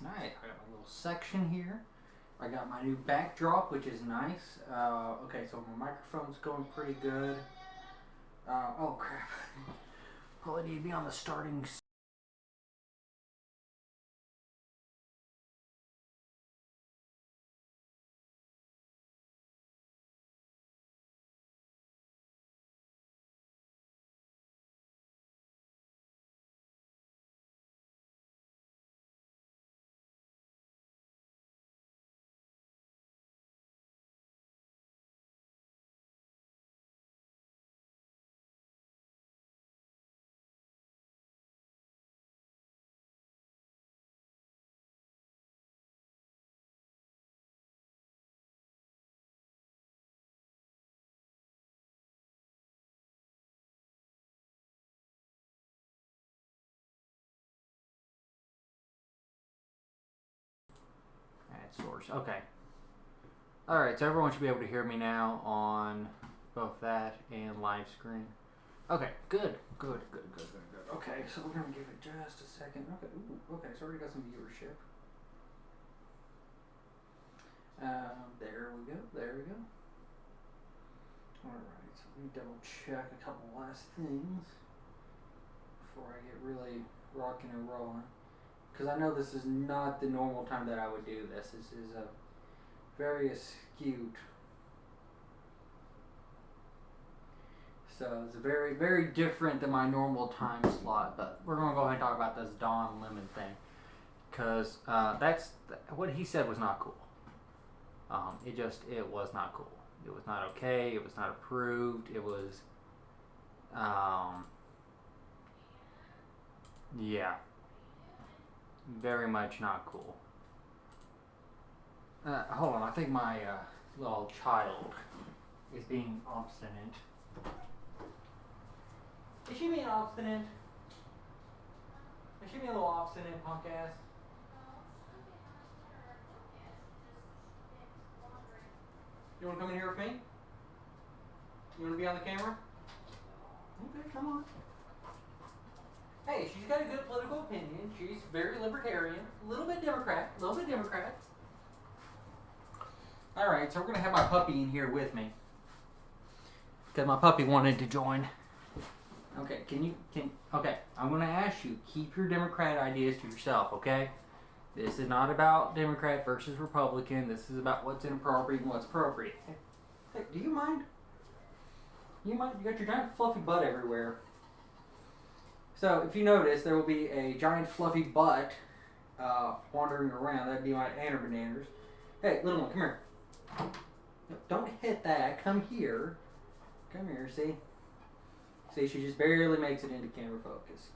nice. I got my little section here. I got my new backdrop, which is nice. Okay, so my microphone's going pretty good. Oh crap. Probably need to be on the starting. Add source. Okay. Alright, so everyone should be able to hear me now on both that and live screen. Okay, good. Okay, so we're gonna give it just a second. Okay, okay, so already got some viewership. There we go. Alright, so let me double check a couple last things before I get really rocking and rolling. Because I know this is not the normal time that I would do this. This is a very astute. So it's very, very different than my normal time slot. But we're going to go ahead and talk about this Don Lemon thing. Because that's what he said was not cool. It was not cool. It was not okay. It was not approved. It was, yeah, very much not cool. Hold on, I think my little child is being obstinate. Is she being obstinate? Is she being a little obstinate, punk ass? You want to come in here with me? You want to be on the camera? Okay, come on. Hey, she's got a good political opinion. She's very libertarian. A little bit Democrat. Alright, so we're going to have my puppy in here with me. Because my puppy wanted to join. Okay, okay, I'm going to ask you, keep your Democrat ideas to yourself, okay? This is not about Democrat versus Republican. This is about what's inappropriate and what's appropriate. Hey, do you mind? You got your giant fluffy butt everywhere. So, if you notice, there will be a giant fluffy butt wandering around. That'd be my Anner Bananas. Hey, little one, come here. Don't hit that. Come here. Come here, see? See, she just barely makes it into camera focus.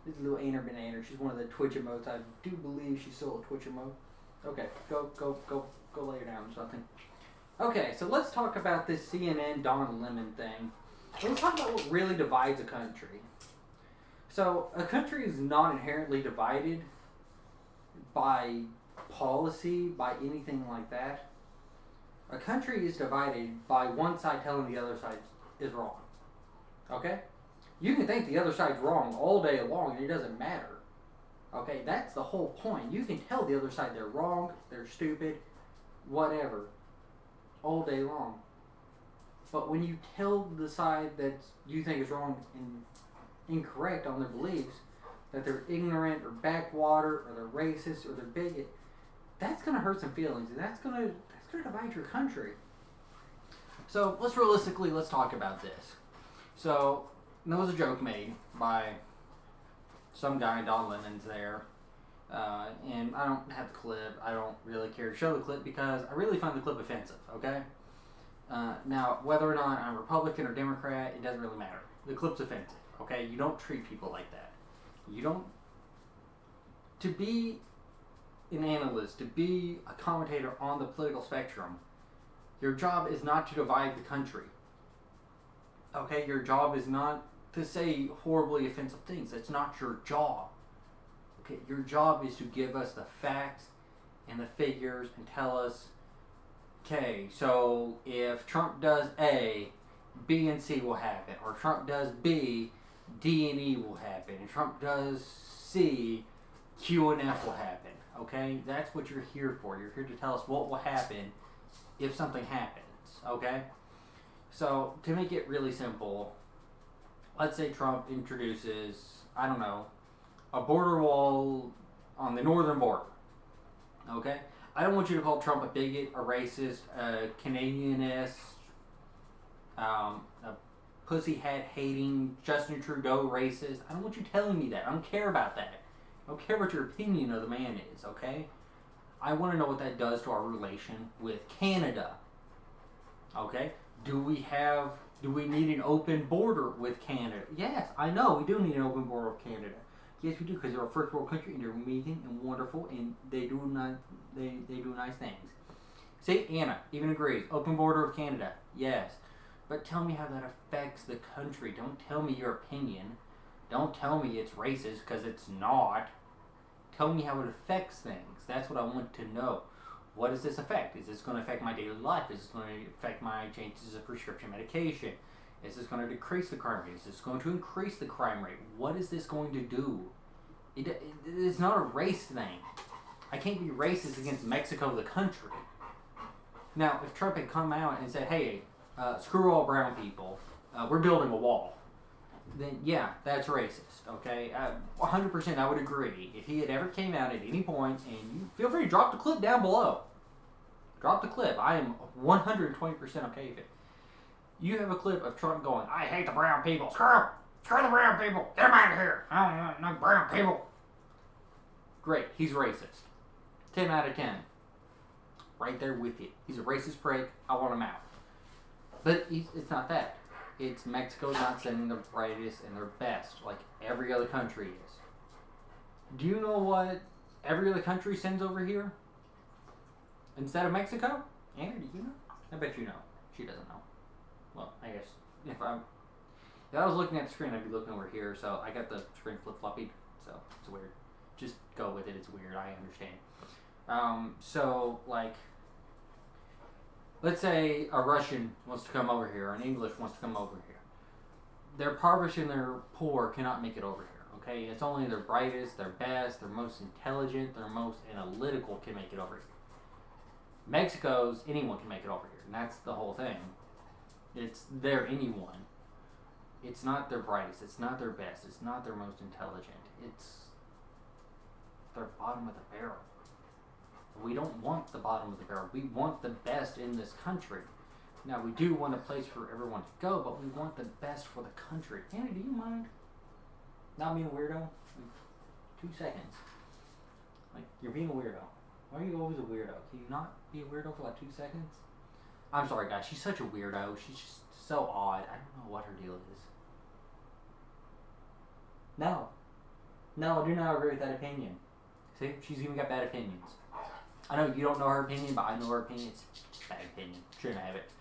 This is little Anner Banana. She's one of the Twitch emotes. I do believe she's still a Twitch emote. Okay, go lay her down or something. Okay, so let's talk about this CNN Don Lemon thing. Let's talk about what really divides a country. So, a country is not inherently divided by policy, by anything like that. A country is divided by one side telling the other side is wrong. Okay? You can think the other side's wrong all day long and it doesn't matter. Okay? That's the whole point. You can tell the other side they're wrong, they're stupid, whatever, all day long. But when you tell the side that you think is wrong and incorrect on their beliefs, that they're ignorant or backwater or they're racist or they're bigot, that's going to hurt some feelings and that's going to divide your country. So let's talk about this. So there was a joke made by some guy, Don Lemon's there, and I don't have the clip. I don't really care to show the clip because I really find the clip offensive, okay? Now, whether or not I'm Republican or Democrat, it doesn't really matter. The clip's offensive, okay? You don't treat people like that. You don't... To be an analyst, to be a commentator on the political spectrum, your job is not to divide the country. Okay? Your job is not to say horribly offensive things. That's not your job. Okay? Your job is to give us the facts and the figures and tell us, okay, so if Trump does A, B and C will happen. Or Trump does B, D and E will happen. And Trump does C, Q and F will happen. Okay, that's what you're here for. You're here to tell us what will happen if something happens. Okay, so to make it really simple, let's say Trump introduces, I don't know, a border wall on the northern border. Okay, I don't want you to call Trump a bigot, a racist, a Canadianist, a pussy hat hating Justin Trudeau racist. I don't want you telling me that. I don't care about that. I don't care what your opinion of the man is, okay? I want to know what that does to our relation with Canada. Okay? Do we need an open border with Canada? Yes, I know we do need an open border with Canada. Yes, we do, because they're a first world country and they're amazing and wonderful and they do nice things. See, Anna even agrees. Open border with Canada. Yes. But tell me how that affects the country. Don't tell me your opinion. Don't tell me it's racist, because it's not. Tell me how it affects things. That's what I want to know. What does this affect? Is this going to affect my daily life? Is this going to affect my chances of prescription medication? Is this going to decrease the crime rate? Is this going to increase the crime rate? What is this going to do? It's not a race thing. I can't be racist against Mexico, the country. Now, if Trump had come out and said, hey, screw all brown people, we're building a wall, then yeah, that's racist, okay? 100% I would agree. If he had ever came out at any point, and you feel free to drop the clip down below. Drop the clip. I am 120% okay with it. You have a clip of Trump going, I hate the brown people. Screw the brown people. Get them out of here. I don't want no brown people. Great. He's racist. 10 out of 10. Right there with you. He's a racist prick. I want him out. But it's not that. It's Mexico not sending their brightest and their best like every other country is. Do you know what every other country sends over here instead of Mexico? Anna, do you know? I bet you know. She doesn't know. Well, I guess if I was looking at the screen, I'd be looking over here. So I got the screen flip-floppied, so it's weird. Just go with it. It's weird. I understand. So like, let's say a Russian wants to come over here, or an English wants to come over here. Their impoverished and their poor cannot make it over here. Okay, it's only their brightest, their best, their most intelligent, their most analytical can make it over here. Mexico's anyone can make it over here, and that's the whole thing. It's their anyone. It's not their brightest. It's not their best. It's not their most intelligent. It's their bottom of the barrel. We don't want the bottom of the barrel. We want the best in this country. Now, we do want a place for everyone to go, but we want the best for the country. Anna, do you mind not being a weirdo? Like, 2 seconds. Like, you're being a weirdo. Why are you always a weirdo? Can you not be a weirdo for like 2 seconds? I'm sorry, guys. She's such a weirdo. She's just so odd. I don't know what her deal is. No, I do not agree with that opinion. See, she's even got bad opinions. I know you don't know her opinion, but I know her opinion. It's just a bad opinion. Shouldn't have it.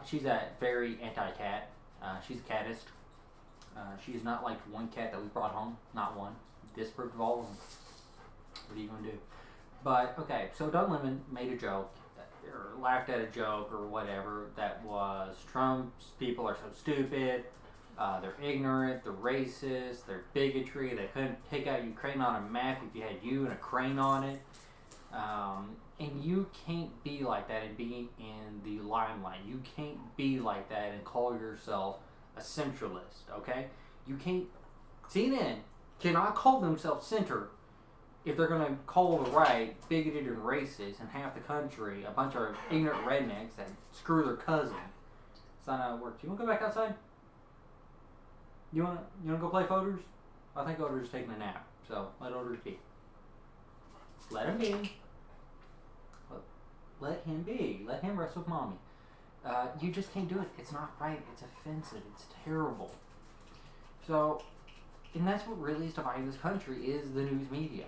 She's a very anti-cat. She's a catist. She has not liked one cat that we brought home. Not one. Disapproved of all of them. What are you going to do? But, okay, so Don Lemon made a joke, or laughed at a joke, or whatever, that was Trump's people are so stupid, they're ignorant, they're racist, they're bigotry, they couldn't pick out Ukraine on a map if you had you and a crane on it. And you can't be like that and be in the limelight. You can't be like that and call yourself a centralist, okay? You can't... CNN cannot call themselves center if they're going to call the right bigoted and racist and half the country a bunch of ignorant rednecks that screw their cousin. That's not how it works. You want to go back outside? You want to go play Foders? I think Odor's taking a nap, so let Odor be. Let him be. Let him be. Let him rest with mommy. You just can't do it. It's not right. It's offensive. It's terrible. So, and that's what really is dividing this country is the news media.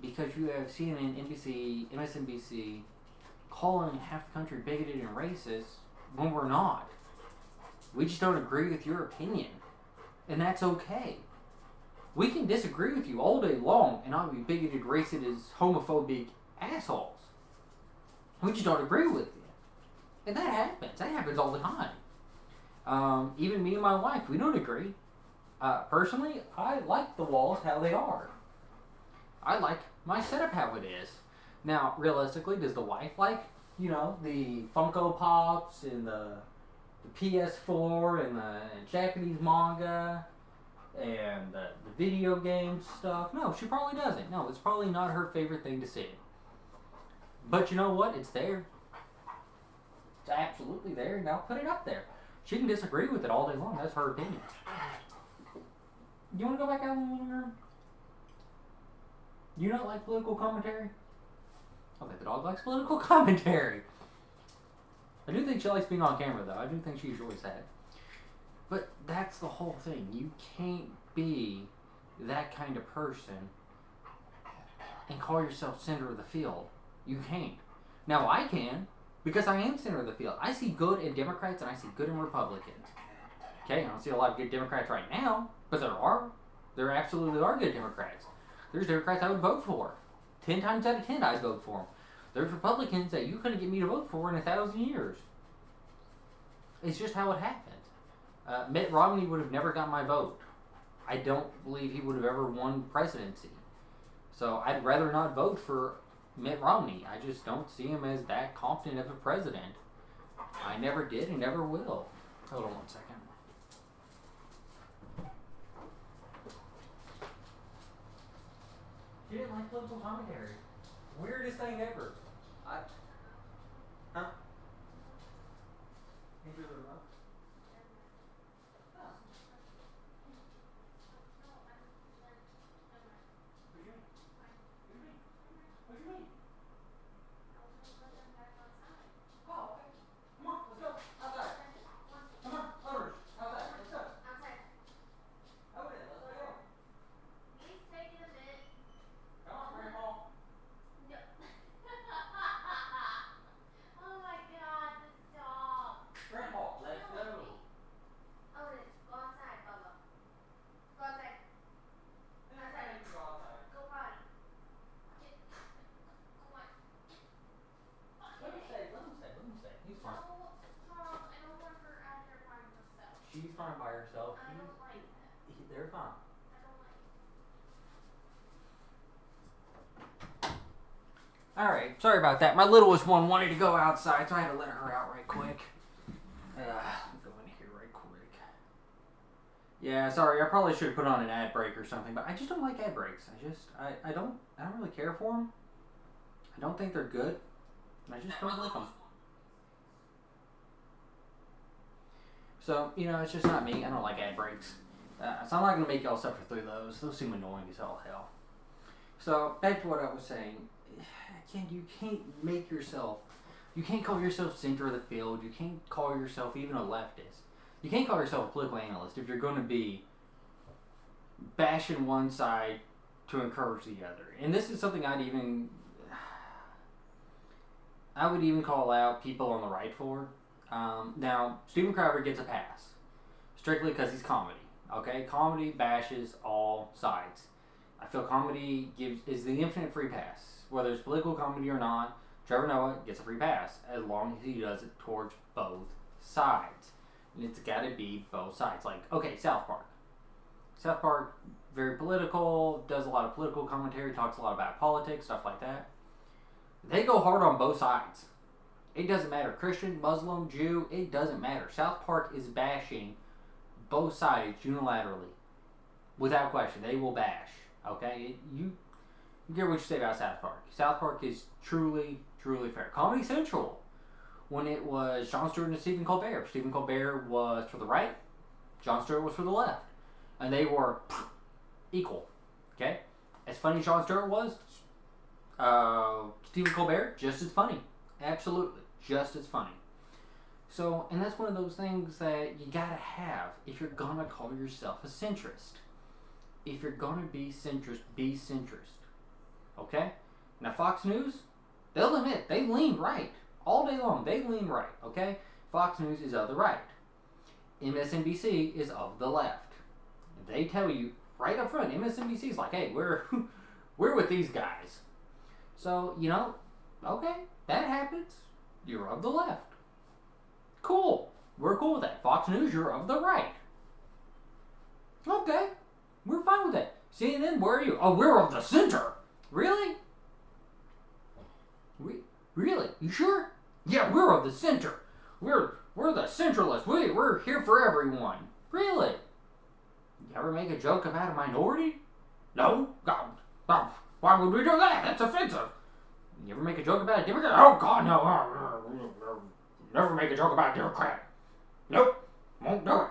Because you have CNN, NBC, MSNBC calling half the country bigoted and racist when we're not. We just don't agree with your opinion. And that's okay. We can disagree with you all day long and not be bigoted, racist, homophobic assholes. We just don't agree with you. And that happens. That happens all the time. Even me and my wife, we don't agree. Personally, I like the walls how they are. I like my setup how it is. Now, realistically, does the wife like, the Funko Pops and the PS4 and the Japanese manga and the video game stuff? No, she probably doesn't. No, it's probably not her favorite thing to see. But you know what? It's there. It's absolutely there. Now put it up there. She can disagree with it all day long. That's her opinion. You want to go back out in the living room? You not like political commentary? Okay, the dog likes political commentary. I do think she likes being on camera, though. I do think she enjoys that. But that's the whole thing. You can't be that kind of person and call yourself center of the field. You can't. Now, I can, because I am center of the field. I see good in Democrats and I see good in Republicans. Okay, I don't see a lot of good Democrats right now, but there are. There absolutely are good Democrats. There's Democrats I would vote for. 10 times out of 10, I'd vote for them. There's Republicans that you couldn't get me to vote for in 1,000 years. It's just how it happened. Mitt Romney would have never got my vote. I don't believe he would have ever won presidency. So I'd rather not vote for Mitt Romney. I just don't see him as that competent of a president. I never did and never will. Hold on one second. She didn't like political commentary. Weirdest thing ever. Huh? Hand you the remote? Oh. What do you mean? What do you mean? What do you mean? Oh, okay. Come on, let's go. Outside. Come on, Lovers. Outside. Let's go. Over there. Let's go. He's taking a bit. Come on, Grandpa. No. Oh my god, this dog. Grandpa, let's go. Owen, go outside, Bubba. Go outside. Outside. Go outside. Go potty. Come on. Let him stay. He's fine. No, Charles, I don't want her out there by herself. She's fine by herself. I don't like that. They're fine. I don't like Alright, sorry about that. My littlest one wanted to go outside, so I had to let her out right quick. Let me go in here right quick. Yeah, sorry, I probably should have put on an ad break or something, but I just don't like ad breaks. I don't really care for them. I don't think they're good. And I just don't like them. So, it's just not me. I don't like ad breaks. So I'm not going to make y'all suffer through those. Those seem annoying as all hell. So, back to what I was saying. Again, you can't call yourself center of the field. You can't call yourself even a leftist. You can't call yourself a political analyst if you're going to be bashing one side to encourage the other. And this is something I would even call out people on the right for. Now, Steven Crowder gets a pass. Strictly because he's comedy. Okay? Comedy bashes all sides. I feel comedy is the infinite free pass. Whether it's political comedy or not, Trevor Noah gets a free pass as long as he does it towards both sides. And it's got to be both sides. Like, okay, South Park. South Park, very political, does a lot of political commentary, talks a lot about politics, stuff like that. They go hard on both sides. It doesn't matter. Christian, Muslim, Jew, it doesn't matter. South Park is bashing both sides unilaterally. Without question. They will bash. Okay? You get what you say about South Park. South Park is truly, truly fair. Comedy Central, when it was Jon Stewart and Stephen Colbert. Stephen Colbert was for the right. Jon Stewart was for the left. And they were equal. Okay? As funny as Jon Stewart was, Stephen Colbert, just as funny. Absolutely. Just as funny. So, and that's one of those things that you gotta have if you're gonna call yourself a centrist. If you're gonna be centrist. Okay? Now, Fox News, they'll admit, they lean right. All day long, they lean right. Okay? Fox News is of the right. MSNBC is of the left. They tell you right up front, MSNBC is like, hey, we're with these guys. So, okay, that happens. You're of the left. Cool. We're cool with that. Fox News, you're of the right. Okay. We're fine with that. CNN, where are you? Oh, we're of the center. Really? Really? You sure? Yeah, we're of the center. We're the centralists. We're here for everyone. Really? You ever make a joke about a minority? No. God. Why would we do that? That's offensive. You ever make a joke about a Democrat? Oh God, no. Never make a joke about a Democrat. Nope. Won't do it.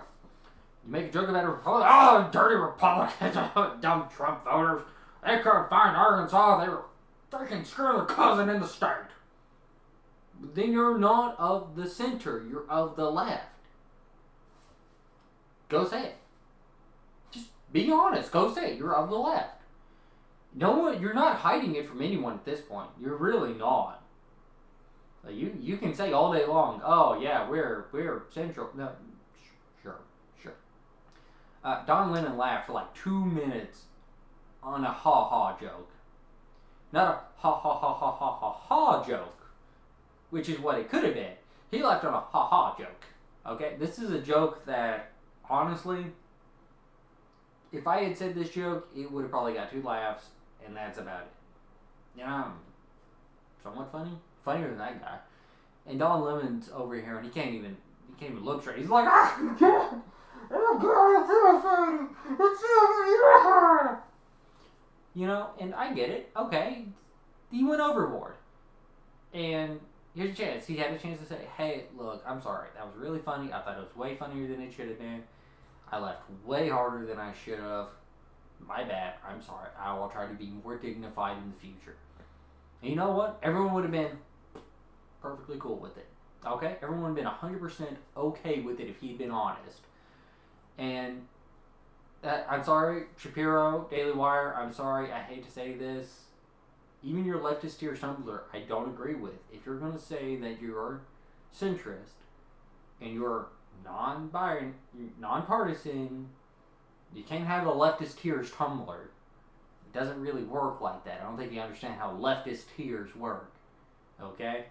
You make a joke about a Republican? Oh, dirty Republicans. Dumb Trump voters. They couldn't find Arkansas. They were freaking screwing their cousin in the state. Then you're not of the center. You're of the left. Go say it. Just be honest. Go say it. You're of the left. No one. You're not hiding it from anyone at this point. You're really not. You can say all day long, oh yeah, we're central. No, sure. Don Lemon laughed for like 2 minutes on a ha-ha joke. Not a ha-ha-ha-ha-ha-ha joke, which is what it could have been. He laughed on a ha-ha joke. Okay? This is a joke that, honestly, if I had said this joke, it would have probably got 2 laughs, and that's about it. You know, somewhat funny. Funnier than that guy. And Don Lemon's over here, and he can't even look straight. He's like, oh God, it's so funny. It's so funny. You know, and I get it. Okay, he went overboard. And here's a chance. He had a chance to say, hey, look, I'm sorry. That was really funny. I thought it was way funnier than it should have been. I laughed way harder than I should have. My bad. I'm sorry. I will try to be more dignified in the future. And you know what? Everyone would have been perfectly cool with it. Okay? Everyone would have been 100% okay with it if he'd been honest. And I'm sorry, Shapiro, Daily Wire, I'm sorry, I hate to say this. Even your leftist tier Tumblr, I don't agree with. If you're going to say that you're centrist and you're non-partisan, you can't have a leftist tiers Tumblr. It doesn't really work like that. I don't think you understand how leftist tiers work. Okay?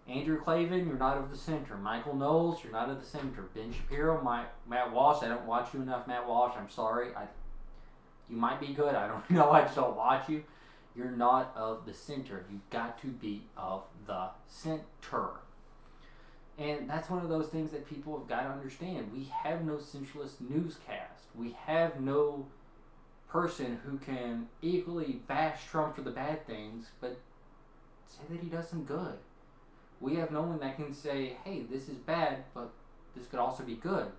Andrew Klavan, you're not of the center. Michael Knowles, you're not of the center. Ben Shapiro, Matt Walsh, I don't watch you enough, Matt Walsh. I'm sorry. You might be good. I don't know. I just don't watch you. You're not of the center. You've got to be of the center. And that's one of those things that people have got to understand. We have no centralist newscast. We have no person who can equally bash Trump for the bad things, but say that he does some good. We have no one that can say, hey, this is bad, but this could also be good.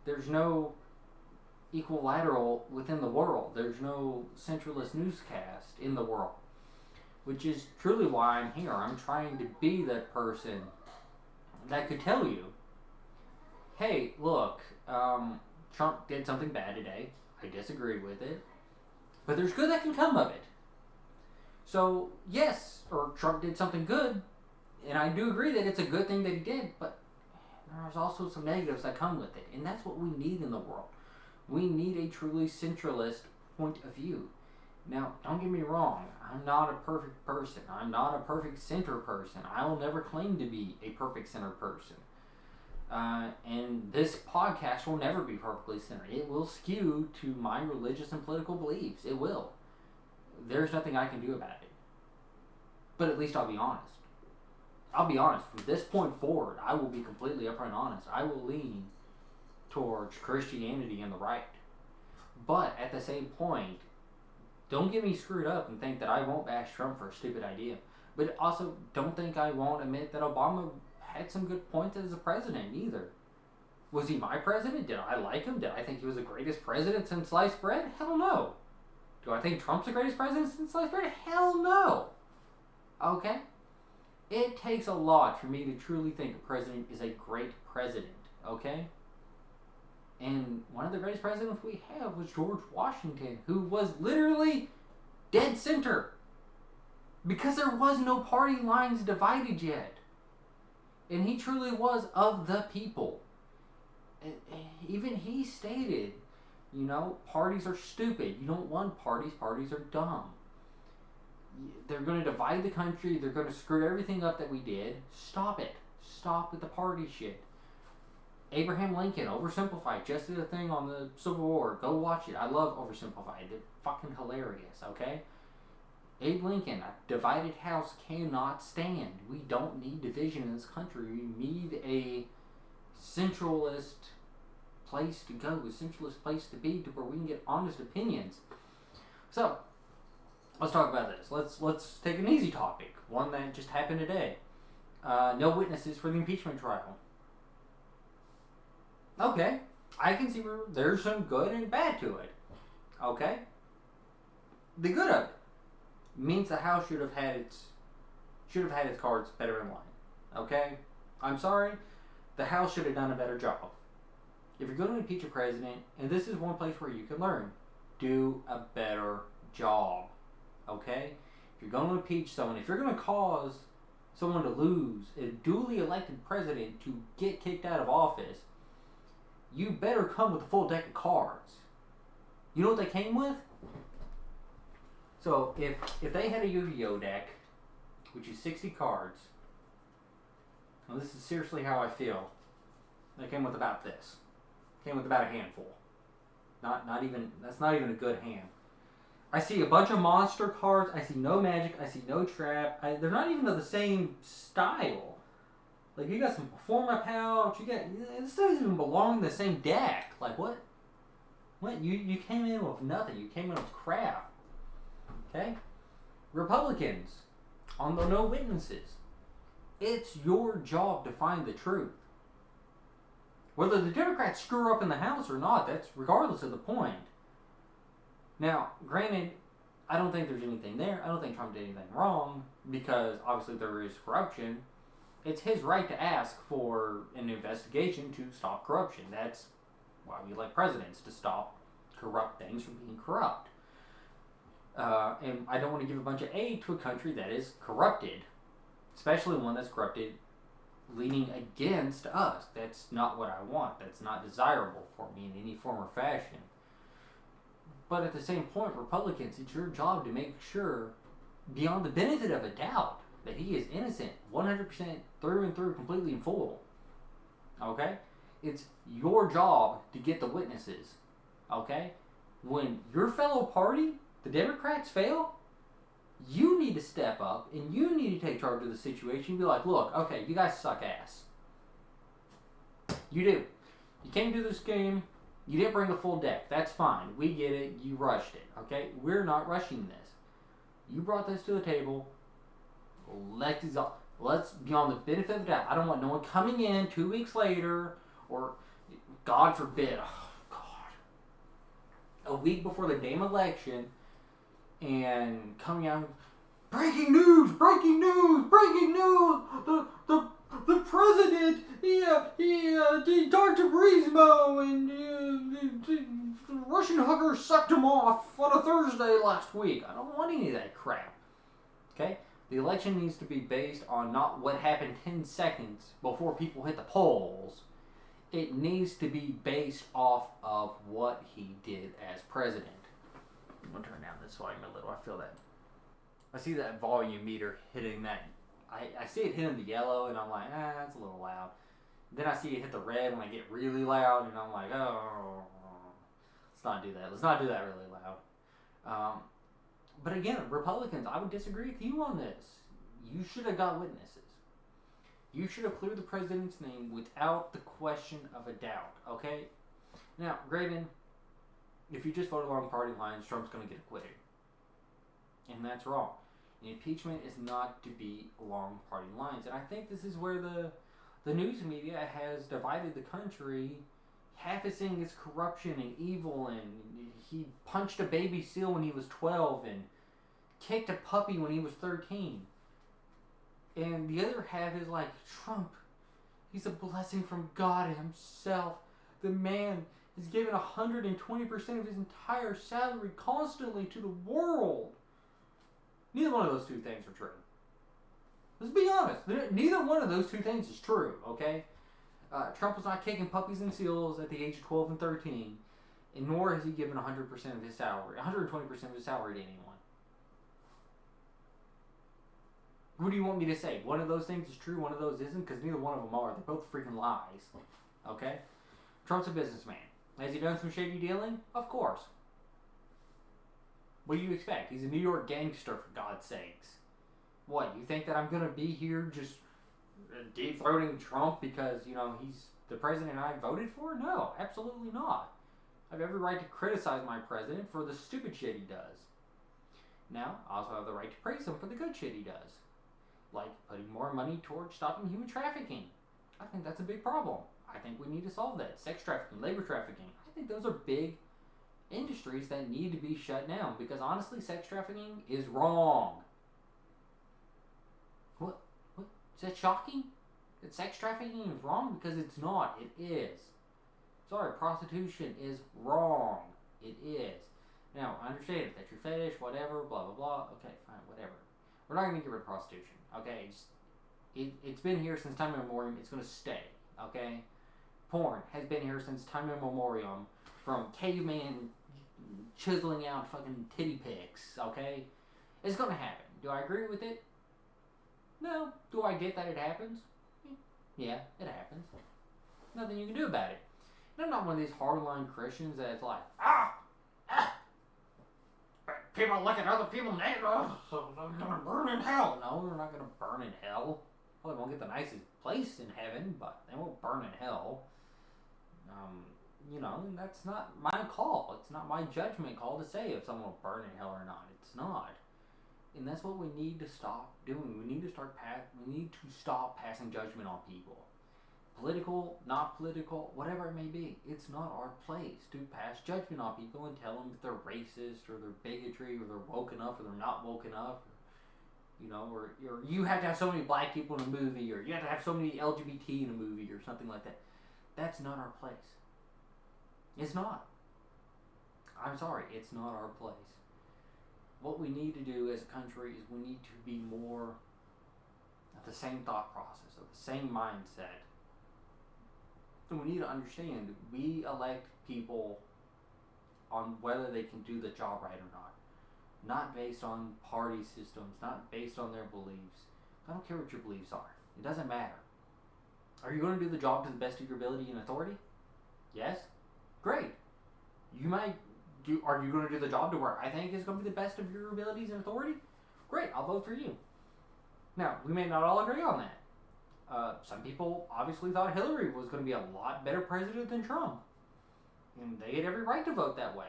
There's no equilateral within the world. There's no centralist newscast in the world, which is truly why I'm here. I'm trying to be that person that could tell you, hey, look, Trump did something bad today. I disagree with it. But there's good that can come of it. So, yes, or Trump did something good, and I do agree that it's a good thing that he did, but there's also some negatives that come with it. And that's what we need in the world. We need a truly centralist point of view. Now, don't get me wrong. I'm not a perfect person. I'm not a perfect center person. I will never claim to be a perfect center person. And this podcast will never be perfectly centered. It will skew to my religious and political beliefs. It will. There's nothing I can do about it. But at least I'll be honest. I'll be honest. From this point forward, I will be completely upfront and honest. I will lean towards Christianity and the right. But at the same point, don't get me screwed up and think that I won't bash Trump for a stupid idea. But also, don't think I won't admit that Obama had some good points as a president either. Was he my president? Did I like him? Did I think he was the greatest president since sliced bread? Hell no. Do I think Trump's the greatest president since sliced bread? Hell no. Okay? It takes a lot for me to truly think a president is a great president. Okay? And one of the greatest presidents we have was George Washington, who was literally dead center. Because there was no party lines divided yet. And he truly was of the people. And even he stated, you know, parties are stupid. You don't want parties. Parties are dumb. They're going to divide the country. They're going to screw everything up that we did. Stop it. Stop with the party shit. Abraham Lincoln, Oversimplified, just did a thing on the Civil War. Go watch it. I love Oversimplified. They're fucking hilarious, okay? Abe Lincoln, a divided house cannot stand. We don't need division in this country. We need a centralist place to go, a centralist place to be, to where we can get honest opinions. So, let's talk about this. Let's take an easy topic, one that just happened today. No witnesses for the impeachment trial. Okay, I can see where there's some good and bad to it. Okay, the good of it means the House should have had its cards better in line. Okay, I'm sorry, the House should have done a better job. If you're going to impeach a president, and this is one place where you can learn, do a better job. Okay, if you're going to impeach someone, if you're going to cause someone to lose a duly elected president to get kicked out of office, you better come with a full deck of cards. You know what they came with? So if they had a Yu-Gi-Oh deck, which is 60 cards, now this is seriously how I feel. They came with about this. Came with about a handful. That's not even a good hand. I see a bunch of monster cards. I see no magic. I see no trap. They're not even of the same style. Like, you got some Performa pouch. This doesn't even belong in the same deck. Like, what? What? You came in with nothing. You came in with crap. Okay? Republicans, on the no witnesses. It's your job to find the truth. Whether the Democrats screw up in the House or not, that's regardless of the point. Now, granted, I don't think there's anything there. I don't think Trump did anything wrong, because obviously there is corruption. It's his right to ask for an investigation to stop corruption. That's why we elect presidents, to stop corrupt things from being corrupt. And I don't want to give a bunch of aid to a country that is corrupted, especially one that's corrupted leaning against us. That's not what I want. That's not desirable for me in any form or fashion. But at the same point, Republicans, it's your job to make sure, beyond the benefit of a doubt, that he is innocent, 100% through and through, completely and full. Okay? It's your job to get the witnesses. Okay? When your fellow party, the Democrats, fail, you need to step up and you need to take charge of the situation and be like, look, okay, you guys suck ass. You do. You came to this game, you didn't bring a full deck. That's fine. We get it. You rushed it. Okay? We're not rushing this. You brought this to the table. Let's be on the benefit of the doubt. I don't want no one coming in 2 weeks later, or God forbid, a week before the damn election, and coming out, breaking news, the president, he talked to Burisma, and the Russian hooker sucked him off on a Thursday last week. I don't want any of that crap. Okay? The election needs to be based on not what happened 10 seconds before people hit the polls. It needs to be based off of what he did as president. I'm going to turn down this volume a little. I feel that. I see that volume meter hitting that. I see it hitting the yellow, and I'm like, that's a little loud. Then I see it hit the red when I get really loud, and I'm like, oh, let's not do that. Let's not do that really loud. But again, Republicans, I would disagree with you on this. You should have got witnesses. You should have cleared the president's name without the question of a doubt, okay? Now, granted, if you just vote along party lines, Trump's going to get acquitted. And that's wrong. And impeachment is not to be along party lines. And I think this is where the news media has divided the country. Half is saying it's corruption and evil, and he punched a baby seal when he was 12 and kicked a puppy when he was 13. And the other half is like, Trump, he's a blessing from God himself. The man has given 120% of his entire salary constantly to the world. Neither one of those two things are true. Let's be honest. Neither one of those two things is true, okay? Trump was not kicking puppies and seals at the age of 12 and 13, and nor has he given 100% of his salary, 120% of his salary to anyone. What do you want me to say? One of those things is true, one of those isn't? Because neither one of them are. They're both freaking lies. Okay? Trump's a businessman. Has he done some shady dealing? Of course. What do you expect? He's a New York gangster, for God's sakes. What, you think that I'm going to be here just dethroning Trump because, he's the president I voted for? No, absolutely not. I have every right to criticize my president for the stupid shit he does. Now, I also have the right to praise him for the good shit he does. Like putting more money towards stopping human trafficking. I think that's a big problem. I think we need to solve that. Sex trafficking, labor trafficking. I think those are big industries that need to be shut down because honestly, sex trafficking is wrong. What? Is that shocking? That sex trafficking is wrong? Because it's not. It is. Sorry, prostitution is wrong. It is. Now, I understand if that's your fetish, whatever, blah, blah, blah. Okay, fine, whatever. We're not going to get rid of prostitution, okay? It's been here since time immemorial. It's going to stay, okay? Porn has been here since time immemorial. From caveman chiseling out fucking titty pics, okay? It's going to happen. Do I agree with it? No. Do I get that it happens? Yeah, it happens. Nothing you can do about it. And I'm not one of these hardline Christians that's like, people look at other people's names, so they're gonna burn in hell. No, they're not gonna burn in hell. Well, they won't get the nicest place in heaven, but they won't burn in hell. And that's not my call. It's not my judgment call to say if someone will burn in hell or not. It's not. And that's what we need to stop doing. We need to stop passing judgment on people. Political, not political, whatever it may be. It's not our place to pass judgment on people and tell them that they're racist or they're bigotry or they're woke enough or they're not woke enough. Or you have to have so many black people in a movie or you have to have so many LGBT in a movie or something like that. That's not our place. It's not. I'm sorry, it's not our place. What we need to do as a country is we need to be more of the same thought process, of the same mindset. And we need to understand we elect people on whether they can do the job right or not. Not based on party systems, not based on their beliefs. I don't care what your beliefs are. It doesn't matter. Are you going to do the job to the best of your ability and authority? Yes? Great. Are you going to do the job to where I think is going to be the best of your abilities and authority? Great, I'll vote for you. Now, we may not all agree on that. Some people obviously thought Hillary was going to be a lot better president than Trump. And they had every right to vote that way.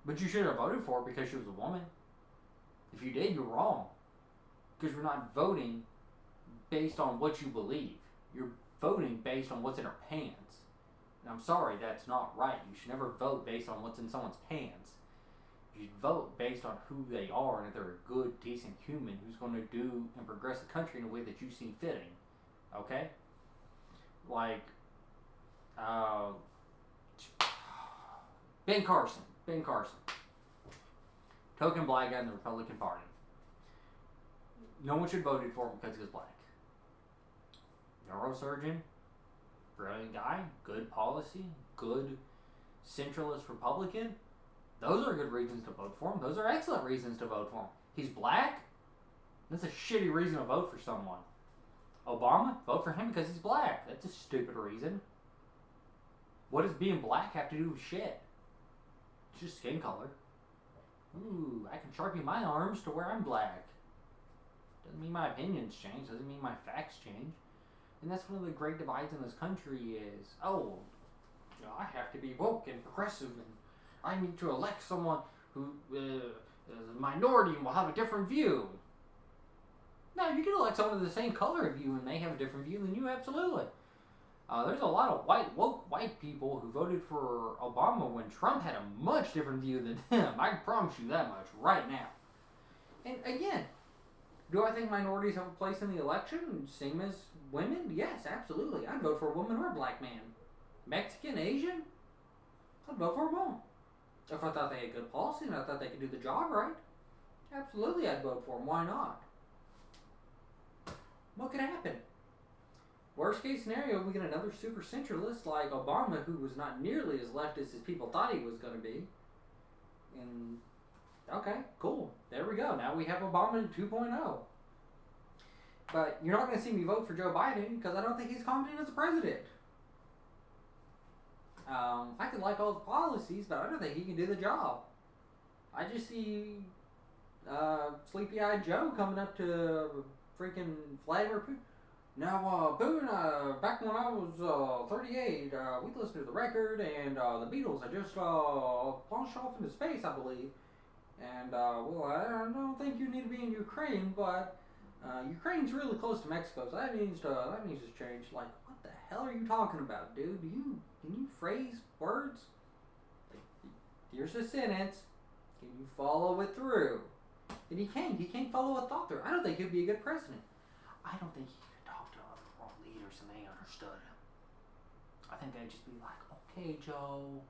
But you should have voted for her because she was a woman. If you did, you're wrong. Because you're not voting based on what you believe. You're voting based on what's in her pants. And I'm sorry, that's not right. You should never vote based on what's in someone's pants. You should vote based on who they are and if they're a good, decent human who's going to do and progress the country in a way that you see fitting. Okay? Like, Ben Carson. Token black guy in the Republican Party. No one should vote for him because he was black. Neurosurgeon. Brilliant guy. Good policy. Good centralist Republican. Those are good reasons to vote for him. Those are excellent reasons to vote for him. He's black? That's a shitty reason to vote for someone. Obama? Vote for him because he's black. That's a stupid reason. What does being black have to do with shit? It's just skin color. Ooh, I can sharpie my arms to where I'm black. Doesn't mean my opinions change. Doesn't mean my facts change. And that's one of the great divides in this country is, I have to be woke and progressive and I need to elect someone who is a minority and will have a different view. No, you can elect someone of the same color as you and they have a different view than you, absolutely. There's a lot of woke white people who voted for Obama when Trump had a much different view than him. I can promise you that much right now. And again, do I think minorities have a place in the election, same as women? Yes, absolutely. I'd vote for a woman or a black man. Mexican, Asian? I'd vote for them all. If I thought they had good policy and I thought they could do the job right, absolutely I'd vote for them. Why not? What could happen? Worst case scenario, we get another super centralist like Obama who was not nearly as leftist as people thought he was going to be. And, okay, cool. There we go. Now we have Obama 2.0. But you're not going to see me vote for Joe Biden because I don't think he's competent as a president. I could like all the policies, but I don't think he can do the job. I just see Sleepy-Eyed Joe coming up to freaking Vladimir Putin. Now, Boone, back when I was 38, we listened to the record, and the Beatles had just launched off into space, I believe. And, well, I don't think you need to be in Ukraine, but Ukraine's really close to Mexico, so that needs to change. Like, what the hell are you talking about, dude? Can you phrase words? Like, here's a sentence. Can you follow it through? And he can't. He can't follow a thought through. I don't think he'd be a good president. I don't think he could talk to other world leaders and they understood him. I think they'd just be like, okay, Joe,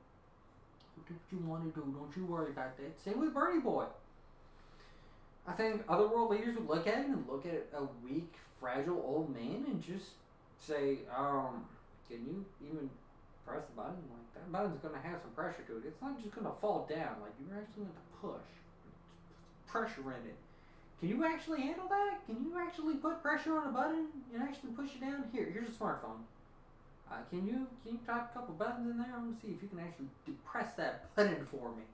do what you want to do. Don't you worry about that. Same with Bernie Boy. I think other world leaders would look at him and look at a weak, fragile old man and just say, can you even press the button? Like, that button's going to have some pressure to it. It's not just going to fall down. Like, you're actually going to push. Pressure in it. Can you actually handle that? Can you actually put pressure on a button and actually push it down? Here's a smartphone. Can you type a couple buttons in there? I'm going to see if you can actually press that button for me.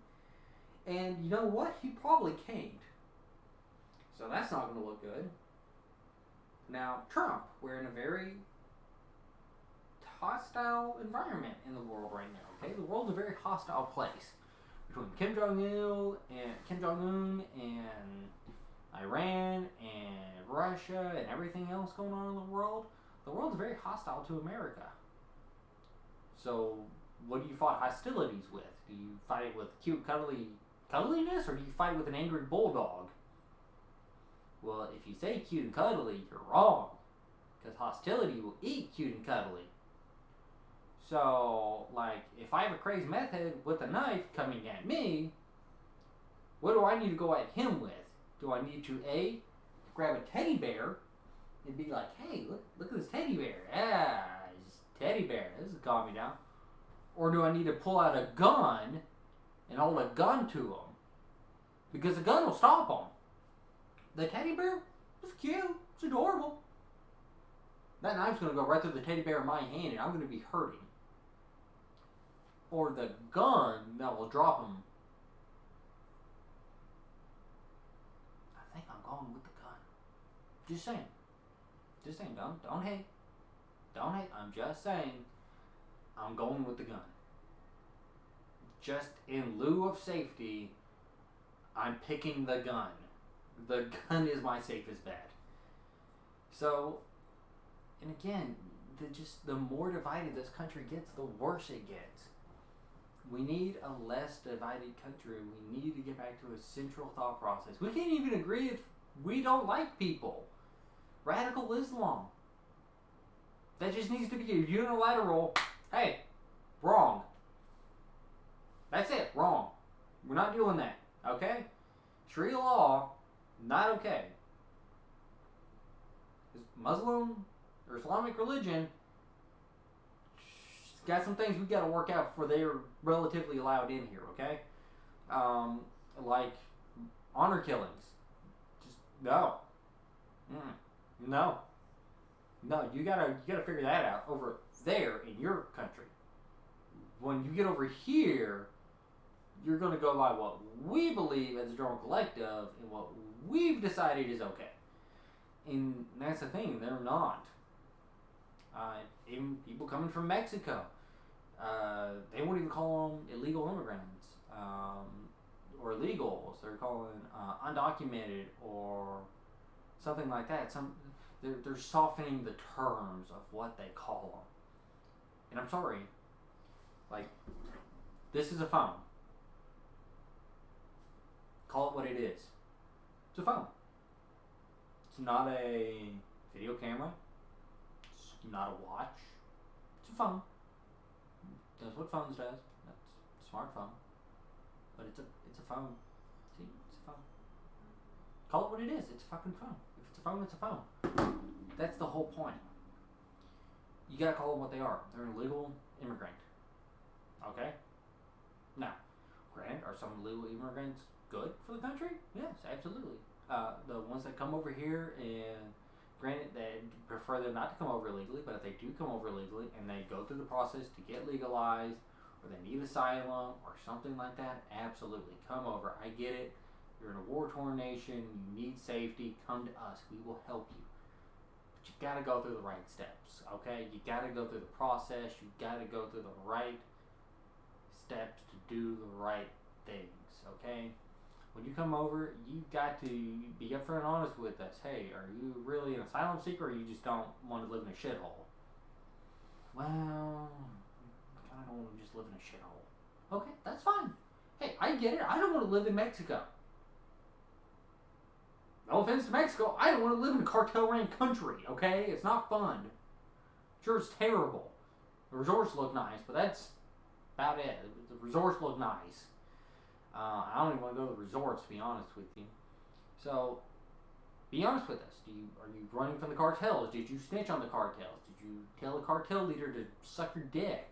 And you know what? He probably can't. So that's not going to look good. Now, Trump, we're in a very hostile environment in the world right now. Okay, the world's a very hostile place between Kim Jong-un and Iran and Russia and everything else going on in the world. The world's very hostile to America. So, what do you fight hostilities with? Do you fight it with cute cuddliness, or do you fight with an angry bulldog? Well, if you say cute and cuddly, you're wrong. Because hostility will eat cute and cuddly. So, like, if I have a crazy meth head with a knife coming at me, what do I need to go at him with? Do I need to, A, grab a teddy bear and be like, hey, look at this teddy bear. Yeah, it's teddy bear. This is calm me down. Or do I need to pull out a gun and hold a gun to him? Because the gun will stop him. The teddy bear, it's cute. It's adorable. That knife's going to go right through the teddy bear in my hand and I'm going to be hurting. Or the gun that will drop him. I think I'm going with the gun. Just saying. Just saying. Don't hate. Don't hate. I'm just saying. I'm going with the gun. Just in lieu of safety, I'm picking the gun. The gun is my safest bet. So, and again, the more divided this country gets, the worse it gets. We need a less divided country. We need to get back to a central thought process. We can't even agree if we don't like people. Radical Islam. That just needs to be a unilateral, hey, wrong. That's it, wrong. We're not doing that, okay? Sharia law, not okay. Muslim or Islamic religion got some things we got to work out before they're relatively allowed in here, okay? Like honor killings. Just no. No. No, you gotta figure that out over there in your country. When you get over here, you're gonna go by what we believe as a general collective and what we've decided is okay. And that's the thing, they're not. Even people coming from Mexico, they won't even call them illegal immigrants or illegals. They're calling undocumented or something like that. They're softening the terms of what they call them. And I'm sorry, like, this is a phone. Call it what it is. It's a phone. It's not a video camera. It's not a watch. It's a phone. That's what phones does. That's a smartphone. But it's a phone. See, it's a phone. Call it what it is. It's a fucking phone. If it's a phone, it's a phone. That's the whole point. You gotta call them what they are. They're an illegal immigrant. Okay? Now, granted, are some illegal immigrants good for the country? Yes, absolutely. The ones that come over here, and granted, they prefer them not to come over illegally, but if they do come over illegally and they go through the process to get legalized or they need asylum or something like that, absolutely come over. I get it. You're in a war-torn nation. You need safety. Come to us. We will help you. But you got to go through the right steps, okay? You got to go through the process. You got to go through the right steps to do the right things, okay? When you come over, you've got to be upfront and honest with us. Hey, are you really an asylum seeker, or you just don't want to live in a shithole? Well, I kind of don't want to just live in a shithole. Okay, that's fine. Hey, I get it. I don't want to live in Mexico. No offense to Mexico, I don't want to live in a cartel-ran country, okay? It's not fun. Sure, it's terrible. The resorts look nice, but that's about it. The resorts look nice. I don't even want to go to the resorts, to be honest with you. So, be honest with us. Are you running from the cartels? Did you snitch on the cartels? Did you tell a cartel leader to suck your dick?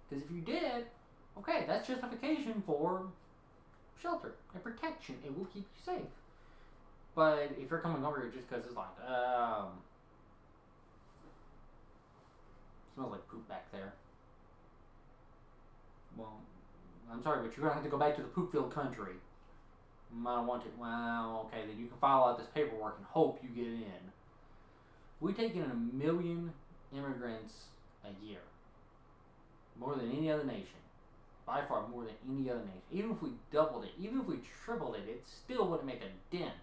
Because if you did, okay, that's justification for shelter and protection. It will keep you safe. But if you're coming over here just because it's like, smells like poop back there. Well, I'm sorry, but you're going to have to go back to the poop-filled country. I don't want to. Well, okay, then you can file out this paperwork and hope you get in. We take in 1 million immigrants a year. More than any other nation. By far more than any other nation. Even if we doubled it, even if we tripled it, it still wouldn't make a dent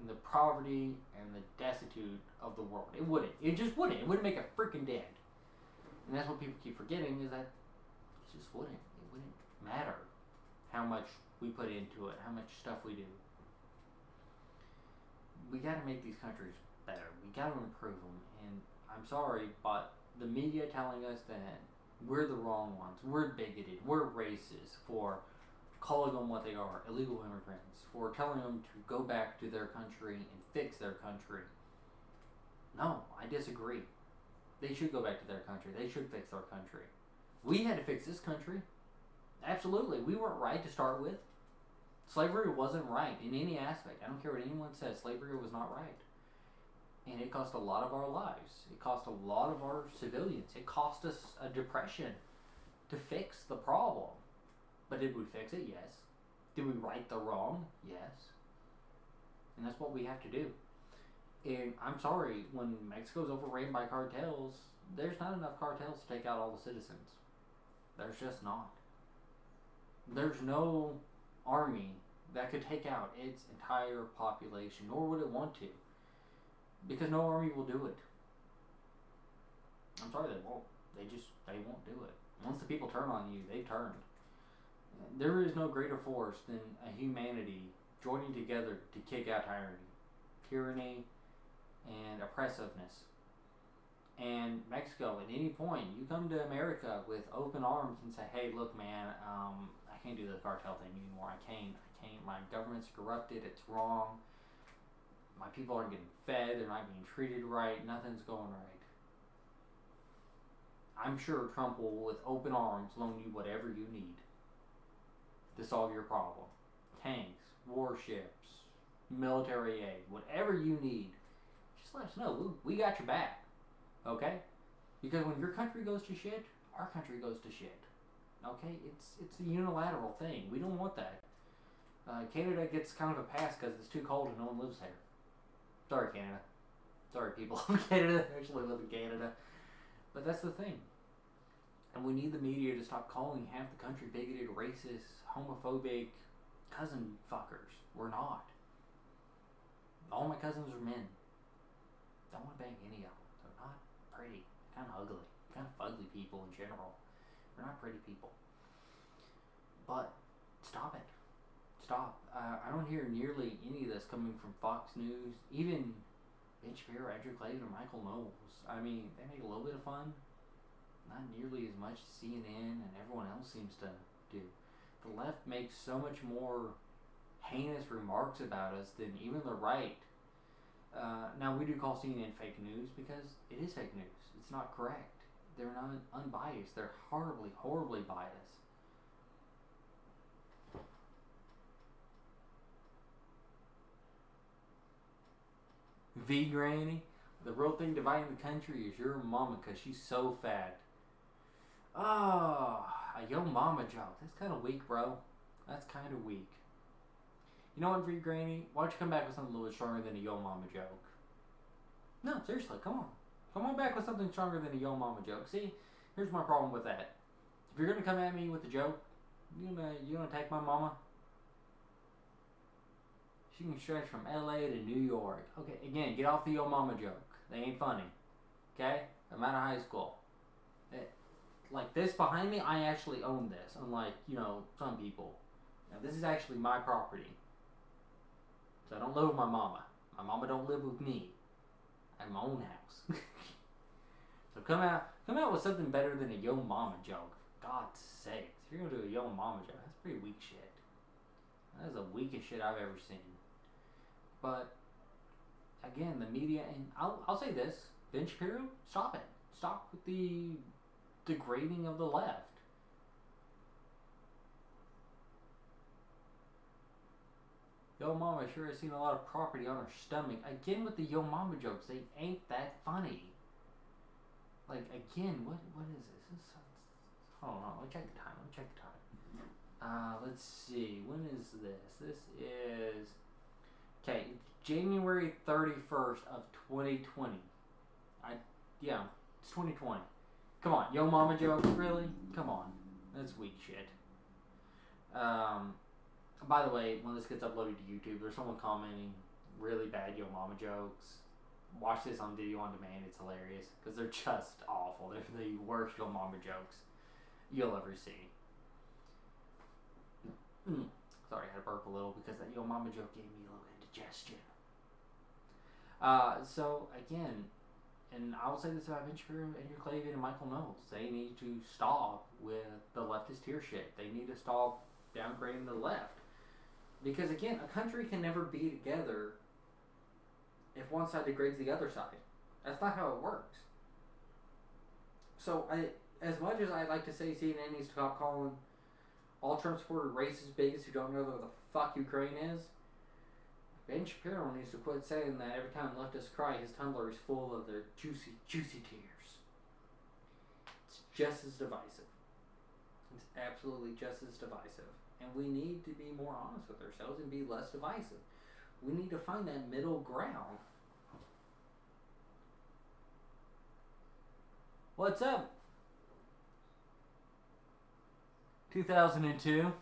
in the poverty and the destitute of the world. It wouldn't. It just wouldn't. It wouldn't make a freaking dent. And that's what people keep forgetting, is that it just wouldn't. It wouldn't matter how much we put into it, how much stuff we do. We got to make these countries better. We got to improve them. And I'm sorry, but the media telling us that we're the wrong ones, we're bigoted, we're racist for calling them what they are, illegal immigrants, for telling them to go back to their country and fix their country. No, I disagree. They should go back to their country. They should fix their country. We had to fix this country. Absolutely. We weren't right to start with. Slavery wasn't right in any aspect. I don't care what anyone says. Slavery was not right. And it cost a lot of our lives. It cost a lot of our civilians. It cost us a depression to fix the problem. But did we fix it? Yes. Did we right the wrong? Yes. And that's what we have to do. And I'm sorry, when Mexico's overran by cartels, there's not enough cartels to take out all the citizens. There's just not. There's no army that could take out its entire population, nor would it want to. Because no army will do it. I'm sorry, they won't. They won't do it. Once the people turn on you, they've turned. There is no greater force than a humanity joining together to kick out tyranny, and oppressiveness. And Mexico, at any point, you come to America with open arms and say, hey, look, man, I can't do the cartel thing anymore. I can't. My government's corrupted. It's wrong. My people aren't getting fed. They're not being treated right. Nothing's going right. I'm sure Trump will, with open arms, loan you whatever you need to solve your problem. Tanks, warships, military aid, whatever you need. Just let us know. We got your back. Okay? Because when your country goes to shit, our country goes to shit. Okay? It's a unilateral thing. We don't want that. Canada gets kind of a pass because it's too cold and no one lives there. Sorry, Canada. Sorry, people of Canada. I actually live in Canada. But that's the thing. And we need the media to stop calling half the country bigoted, racist, homophobic, cousin fuckers. We're not. All my cousins are men. Don't want to bang any of them. They're not pretty. Kind of ugly. Kind of ugly people in general. They're not pretty people. But stop it. Stop. I don't hear nearly any of this coming from Fox News. Even Ben Shapiro, Andrew Clayton, or Michael Knowles. I mean, they make a little bit of fun. Not nearly as much as CNN and everyone else seems to do. The left makes so much more heinous remarks about us than even the right. Now, we do call CNN fake news because it is fake news. It's not correct. They're not unbiased. They're horribly, horribly biased. V Granny, the real thing dividing the country is your mama because she's so fat. Oh, A yo mama joke. That's kind of weak, bro. That's kind of weak. You know what, for you, Granny? Why don't you come back with something a little stronger than a yo mama joke? No, seriously, come on. Come on back with something stronger than a yo mama joke. See, here's my problem with that. If you're gonna come at me with a joke, you gonna take my mama? She can stretch from LA to New York. Okay, again, get off the yo mama joke. They ain't funny. Okay? I'm out of high school. Like this behind me, I actually own this. Unlike, some people. Now, this is actually my property. So I don't live with my mama. My mama don't live with me. I have my own house. So come out with something better than a yo mama joke. God's sakes. If you're gonna do a yo mama joke, that's pretty weak shit. That is the weakest shit I've ever seen. But again, the media, and I'll say this, Ben Shapiro, stop it. Stop with the degrading of the left. Yo mama sure has seen a lot of property on her stomach. Again with the yo mama jokes, they ain't that funny. Like again, what is this? Hold on, let me check the time. Let's see. When is this? This is January 31st of 2020. It's 2020. Come on, yo mama jokes, really? Come on. That's weak shit. By the way, when this gets uploaded to YouTube, there's someone commenting really bad yo mama jokes. Watch this on video on demand. It's hilarious because they're just awful. They're the worst yo mama jokes you'll ever see. Sorry, I had to burp a little because that yo mama joke gave me a little indigestion. So again, and I'll say this about Ben Shapiro, Andrew Klavan, and Michael Knowles. They need to stop with the leftist tier shit. They need to stop downgrading the left. Because again, a country can never be together if one side degrades the other side. That's not how it works. So, as much as I'd like to say CNN needs to stop calling all Trump supporters racist bigots who don't know what the fuck Ukraine is, Ben Shapiro needs to quit saying that every time leftists cry, his Tumblr is full of their juicy, juicy tears. It's just as divisive. It's absolutely just as divisive. And we need to be more honest with ourselves and be less divisive. We need to find that middle ground. What's up? 2002.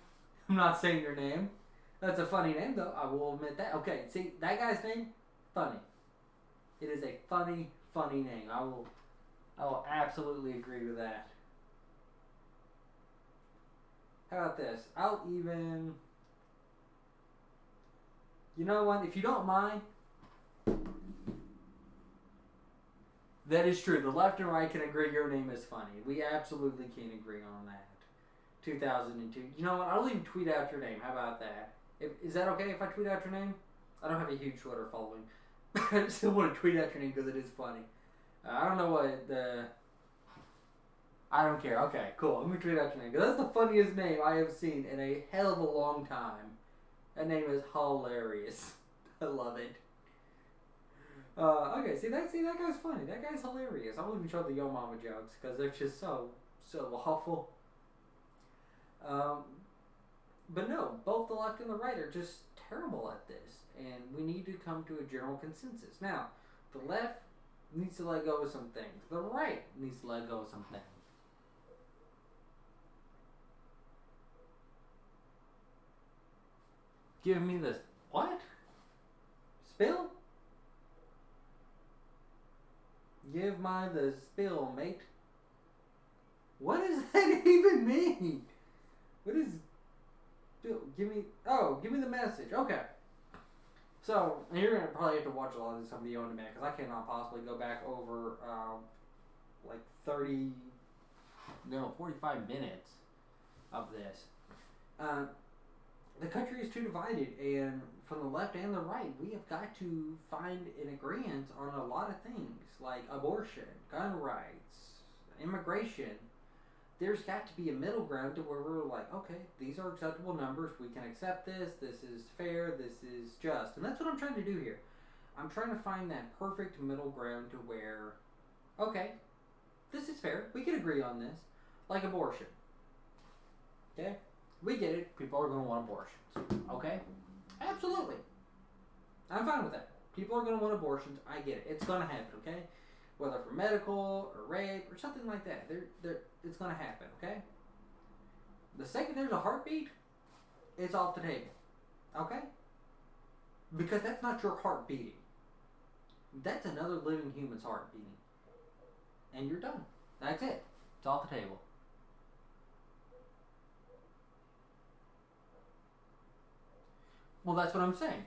I'm not saying your name. That's a funny name, though. I will admit that. Okay, see, that guy's name? Funny. It is a funny, funny name. I will absolutely agree with that. How about this? I'll even... You know what? If you don't mind... That is true. The left and right can agree your name is funny. We absolutely can agree on that. 2002. You know what? I'll even tweet out your name. How about that? Is that okay if I tweet out your name? I don't have a huge Twitter following. I still want to tweet out your name because it is funny. I don't know what the... I don't care. Okay, cool. I'm going to tweet out your name. Because that's the funniest name I have seen in a hell of a long time. That name is hilarious. I love it. Okay, see that guy's funny. That guy's hilarious. I won't even show the yo mama jokes because they're just so awful. But no, both the left and the right are just terrible at this, and we need to come to a general consensus. Now, the left needs to let go of some things. The right needs to let go of some things. Give me this. What? Spill? Give my the spill, mate. What does that even mean? What is... Give me the message. Okay. So, you're going to probably have to watch a lot of this on video on demand because I cannot possibly go back over 45 minutes of this. The country is too divided, and from the left and the right, we have got to find an agreement on a lot of things, like abortion, gun rights, immigration. There's got to be a middle ground to where we're like, okay, these are acceptable numbers, we can accept this is fair, this is just. And that's what I'm trying to do here. I'm trying to find that perfect middle ground to where, okay, this is fair, we can agree on this, like abortion. Okay? We get it. People are going to want abortions. Okay? Absolutely. I'm fine with that. People are going to want abortions. I get it. It's going to happen, okay? Whether for medical or rape or something like that. It's going to happen, okay? The second there's a heartbeat, it's off the table. Okay? Because that's not your heart beating. That's another living human's heart beating. And you're done. That's it. It's off the table. Well, that's what I'm saying.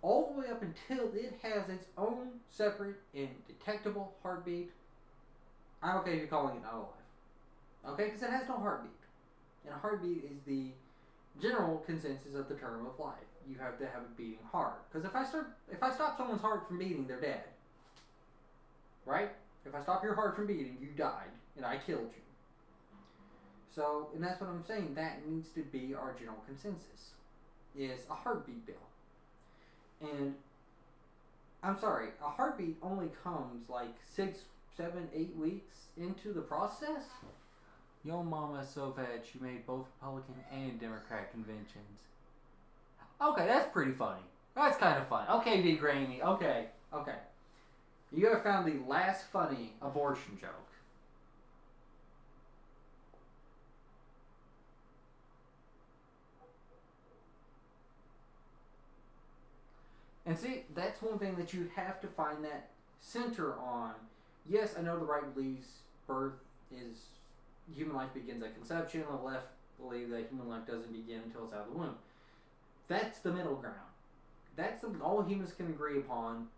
All the way up until it has its own separate and detectable heartbeat, I'm okay with you calling it not alive. Okay? Because it has no heartbeat. And a heartbeat is the general consensus of the term of life. You have to have a beating heart. Because if I stop someone's heart from beating, they're dead. Right? If I stop your heart from beating, you died. And I killed you. So, and that's what I'm saying. That needs to be our general consensus. Is a heartbeat bill. And I'm sorry, a heartbeat only comes like 6, 7, 8 weeks into the process. Yo mama is so fat she made both Republican and Democrat conventions. Okay, that's pretty funny. That's kind of fun. Okay, V. Grammy. Okay. You have found the last funny abortion joke. And see, that's one thing that you have to find that center on. Yes, I know the right believes birth is human life begins at conception. The left believe that human life doesn't begin until it's out of the womb. That's the middle ground. That's all humans can agree upon.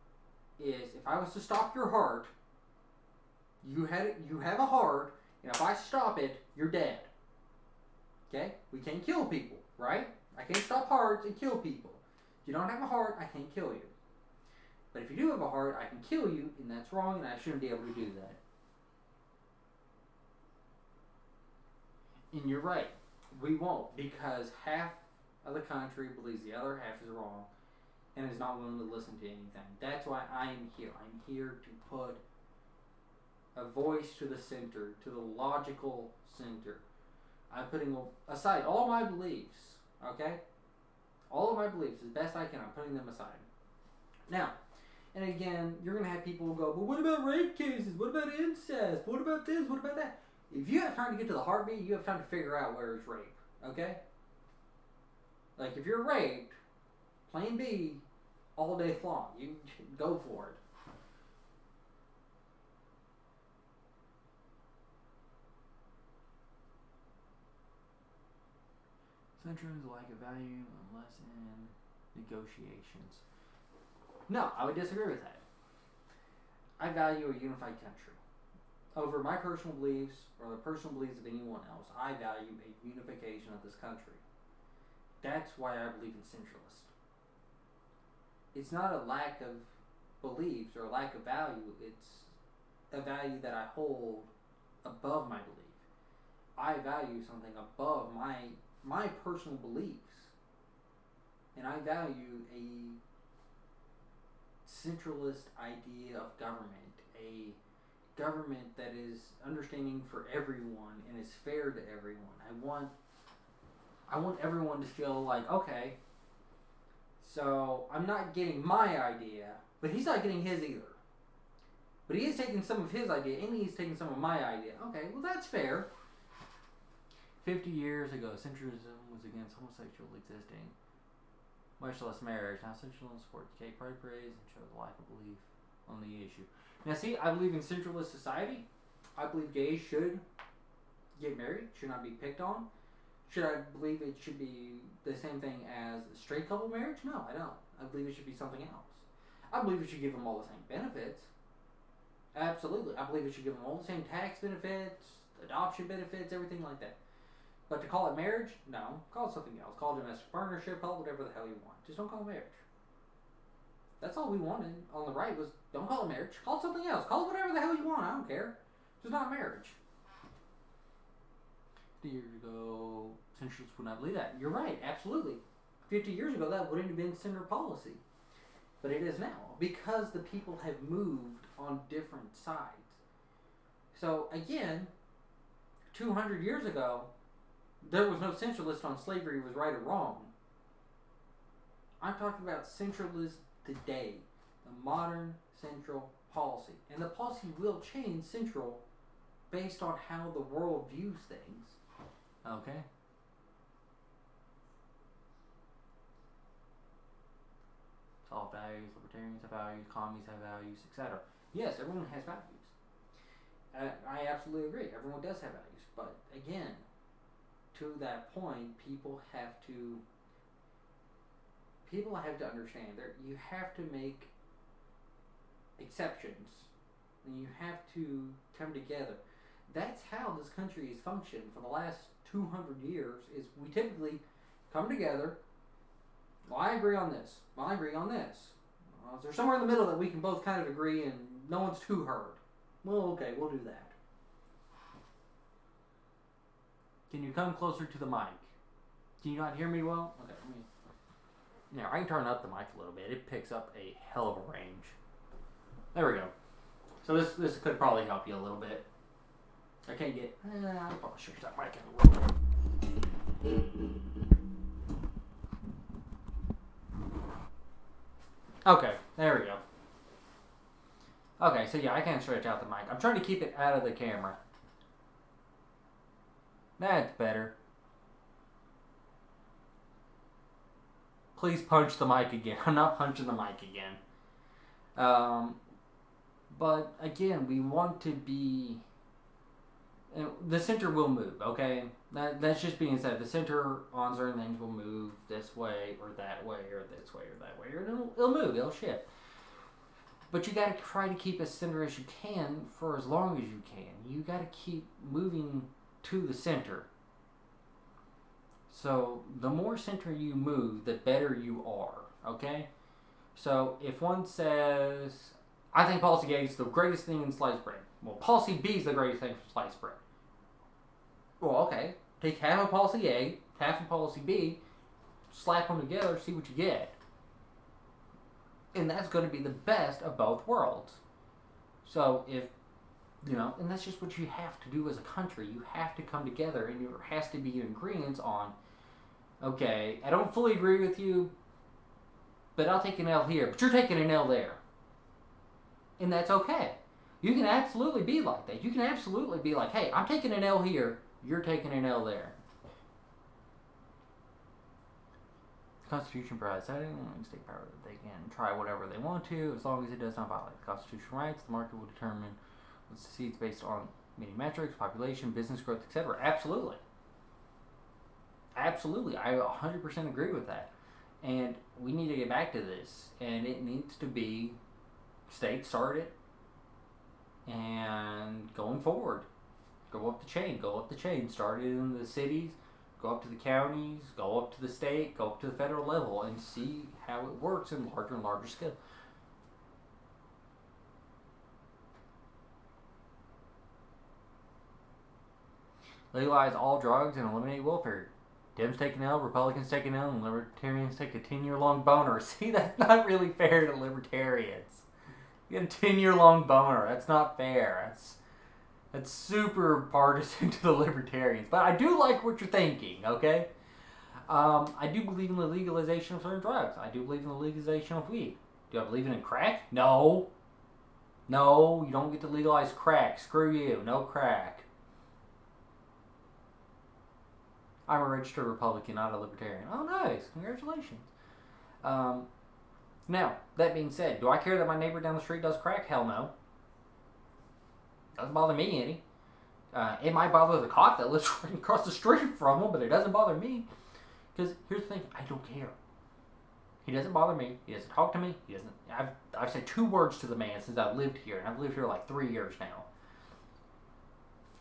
Is if I was to stop your heart, you have a heart, and if I stop it, you're dead. Okay? We can't kill people, right? I can't stop hearts and kill people. If you don't have a heart, I can't kill you. But if you do have a heart, I can kill you, and that's wrong, and I shouldn't be able to do that. And you're right. We won't, because half of the country believes the other half is wrong and is not willing to listen to anything. That's why I am here. I'm here to put a voice to the center, to the logical center. I'm putting aside all my beliefs, okay? All of my beliefs, as best I can, I'm putting them aside. Now, and again, you're going to have people who go, but what about rape cases? What about incest? What about this? What about that? If you have time to get to the heartbeat, you have time to figure out where it's rape, okay? Like, if you're raped, plan B, all day long. You go for it. Centuries lack of value unless in negotiations. No, I would disagree with that. I value a unified country. Over my personal beliefs or the personal beliefs of anyone else, I value a unification of this country. That's why I believe in centralist. It's not a lack of beliefs or a lack of value. It's a value that I hold above my belief. I value something above my personal beliefs. And I value a centralist idea of government. A government that is understanding for everyone and is fair to everyone. I want everyone to feel like, okay, so I'm not getting my idea, but he's not getting his either. But he is taking some of his idea, and he's taking some of my idea. Okay, well that's fair. 50 years ago, centrism was against homosexual existing, much less marriage. Now centralists support gay pride parades and show the lack of belief on the issue. Now see, I believe in centralist society. I believe gays should get married, should not be picked on. Should I believe it should be the same thing as a straight couple marriage? No, I don't. I believe it should be something else. I believe it should give them all the same benefits. Absolutely. I believe it should give them all the same tax benefits, adoption benefits, everything like that. But to call it marriage? No. Call it something else. Call it domestic partnership. Call it whatever the hell you want. Just don't call it marriage. That's all we wanted on the right was don't call it marriage. Call it something else. Call it whatever the hell you want. I don't care. Just not marriage. 50 years ago, centralists would not believe that. You're right. Absolutely. 50 years ago, that wouldn't have been center policy. But it is now. Because the people have moved on different sides. So, again, 200 years ago, There was no centralist on slavery was right or wrong. I'm talking about centralist today, the modern central policy. And the policy will change central based on how the world views things. Okay? It's all values, libertarians have values, communists have values, etc. Yes, everyone has values. I absolutely agree. Everyone does have values. But again, to that point, people have to understand that you have to make exceptions and you have to come together. That's how this country has functioned for the last 200 years. Is we typically come together. Well, I agree on this. Well, I agree on this. Is there somewhere in the middle that we can both kind of agree and no one's too hurt? Well, okay, we'll do that. Can you come closer to the mic? Can you not hear me well? Okay, let me. Now, I can turn up the mic a little bit. It picks up a hell of a range. There we go. So this could probably help you a little bit. I can't get. I'll probably shift that mic in a little bit. Okay, there we go. Okay, so yeah, I can't stretch out the mic. I'm trying to keep it out of the camera. That's better. Please punch the mic again. I'm not punching the mic again. But again, we want to be. The center will move, okay? That's just being said. The center on certain things will move this way or that way or this way or that way. Or it'll move. It'll shift. But you got to try to keep as center as you can for as long as you can. You got to keep moving to the center. So the more center you move, the better you are, okay? So if one says, I think policy A is the greatest thing in sliced bread. Well, policy B is the greatest thing for sliced bread. Well, okay. Take half of policy A, half of policy B, slap them together, see what you get. And that's going to be the best of both worlds. So if, and that's just what you have to do as a country. You have to come together and there has to be an agreement on, okay, I don't fully agree with you, but I'll take an L here, but you're taking an L there. And that's okay. You can absolutely be like that. You can absolutely be like, hey, I'm taking an L here, you're taking an L there. The Constitution provides anyone state power that they can try whatever they want to, as long as it does not violate the constitutional rights. The market will determine what succeeds based on many metrics, population, business growth, etc. Absolutely. Absolutely. I 100% agree with that. And we need to get back to this. And it needs to be state started and going forward. Go up the chain. Started in the cities, go up to the counties, go up to the state, go up to the federal level, and see how it works in larger and larger scale. Legalize all drugs and eliminate welfare. Dems take an L, Republicans take an L, and Libertarians take a 10-year-long boner. See, that's not really fair to Libertarians. You get a 10-year-long boner. That's not fair. That's super partisan to the Libertarians. But I do like what you're thinking, okay? I do believe in the legalization of certain drugs. I do believe in the legalization of weed. Do I believe in crack? No. No, you don't get to legalize crack. Screw you. No crack. I'm a registered Republican, not a Libertarian. Oh, nice. Congratulations. Now, that being said, do I care that my neighbor down the street does crack? Hell no. Doesn't bother me any. It might bother the cop that lives right across the street from him, but it doesn't bother me. Because here's the thing, I don't care. He doesn't bother me. He doesn't talk to me. He doesn't. I've said 2 words to the man since I've lived here, and I've lived here like 3 years now.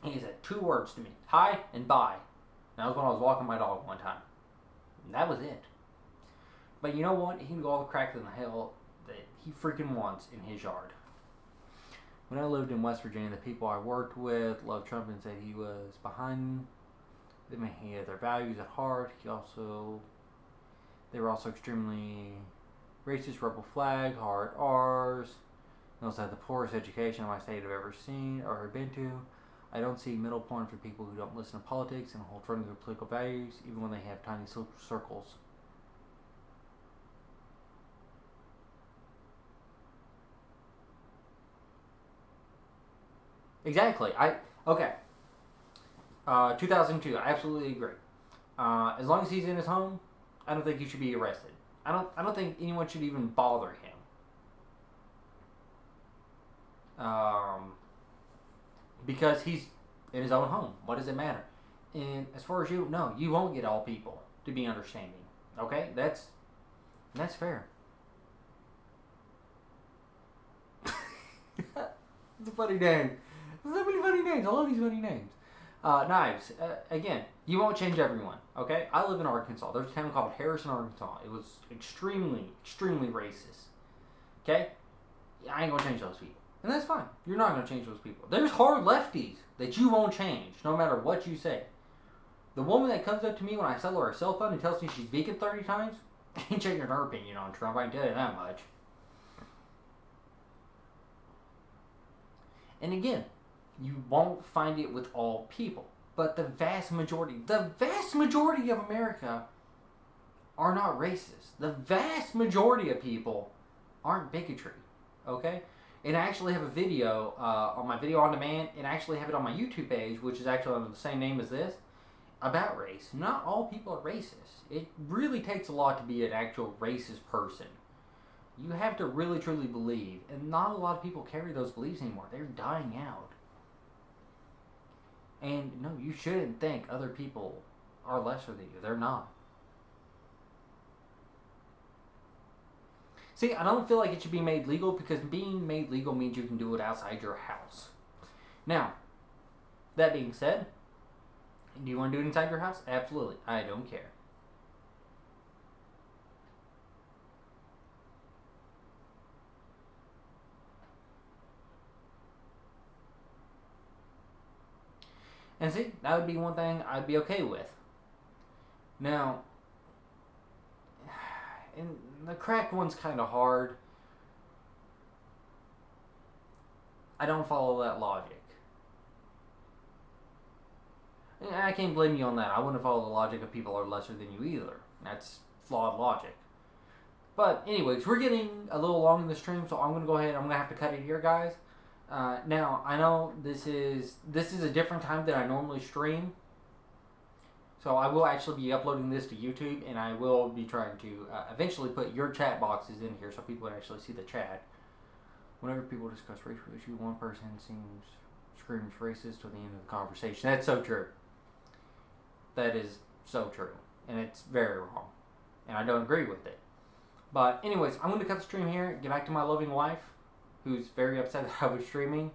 He said 2 words to me: hi and bye. And that was when I was walking my dog one time. And that was it. But you know what? He can go all the crack in the hell that he freaking wants in his yard. When I lived in West Virginia, the people I worked with loved Trump and said he was behind them. He had their values at heart. They were also extremely racist, rebel flag, hard R's. They also had the poorest education my state have ever seen or been to. I don't see middle point for people who don't listen to politics and hold firm to their political values, even when they have tiny social circles. Exactly. 2002. I absolutely agree. As long as he's in his home, I don't think he should be arrested. I don't think anyone should even bother him. Because he's in his own home. What does it matter? And as far as you know, you won't get all people to be understanding. Okay, that's fair. It's a funny name. There's so many funny names. I love these funny names. Knives. Again, you won't change everyone. Okay, I live in Arkansas. There's a town called Harrison, Arkansas. It was extremely, extremely racist. Okay, I ain't gonna change those people. And that's fine. You're not going to change those people. There's hard lefties that you won't change, no matter what you say. The woman that comes up to me when I sell her a cell phone and tells me she's vegan 30 times, ain't changing her opinion on Trump, I can tell you that much. And again, you won't find it with all people. But the vast majority of America are not racist. The vast majority of people aren't bigotry. Okay? And I actually have a video on my video on demand, and I actually have it on my YouTube page, which is actually under the same name as this, about race. Not all people are racist. It really takes a lot to be an actual racist person. You have to really truly believe, and not a lot of people carry those beliefs anymore. They're dying out. And no, you shouldn't think other people are lesser than you. They're not. See, I don't feel like it should be made legal because being made legal means you can do it outside your house. Now, that being said, do you want to do it inside your house? Absolutely. I don't care. And see, that would be one thing I'd be okay with. Now, and the crack one's kind of hard. I don't follow that logic. And I can't blame you on that. I wouldn't follow the logic of people are lesser than you either. That's flawed logic. But anyways, we're getting a little long in the stream, so I'm going to go ahead. I'm going to have to cut it here, guys. Now, I know this is a different time than I normally stream. So I will actually be uploading this to YouTube, and I will be trying to eventually put your chat boxes in here so people can actually see the chat. Whenever people discuss racial issue, one person screams racist to the end of the conversation. That's so true. That is so true. And it's very wrong. And I don't agree with it. But anyways, I'm going to cut the stream here, get back to my loving wife, who's very upset that I was streaming.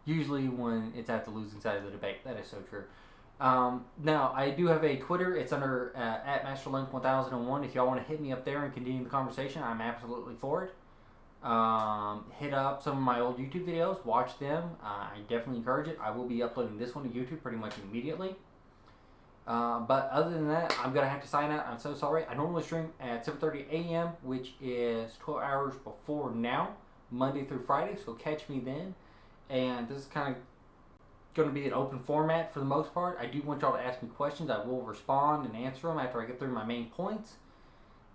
Usually when it's at the losing side of the debate. That is so true. Now, I do have a Twitter. It's under @MasterLink1001. If y'all want to hit me up there and continue the conversation, I'm absolutely for it. Hit up some of my old YouTube videos. Watch them. I definitely encourage it. I will be uploading this one to YouTube pretty much immediately. But other than that, I'm going to have to sign out. I'm so sorry. I normally stream at 7:30 a.m., which is 12 hours before now, Monday through Friday. So catch me then. And this is kind of going to be an open format for the most part. I do want y'all to ask me questions. I will respond and answer them after I get through my main points.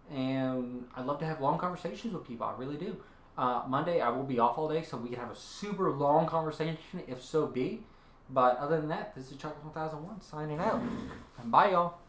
And I love to have long conversations with people. I really do. Monday, I will be off all day, so we can have a super long conversation if so be. But other than that, this is Chuck 1001 signing out. And bye, y'all.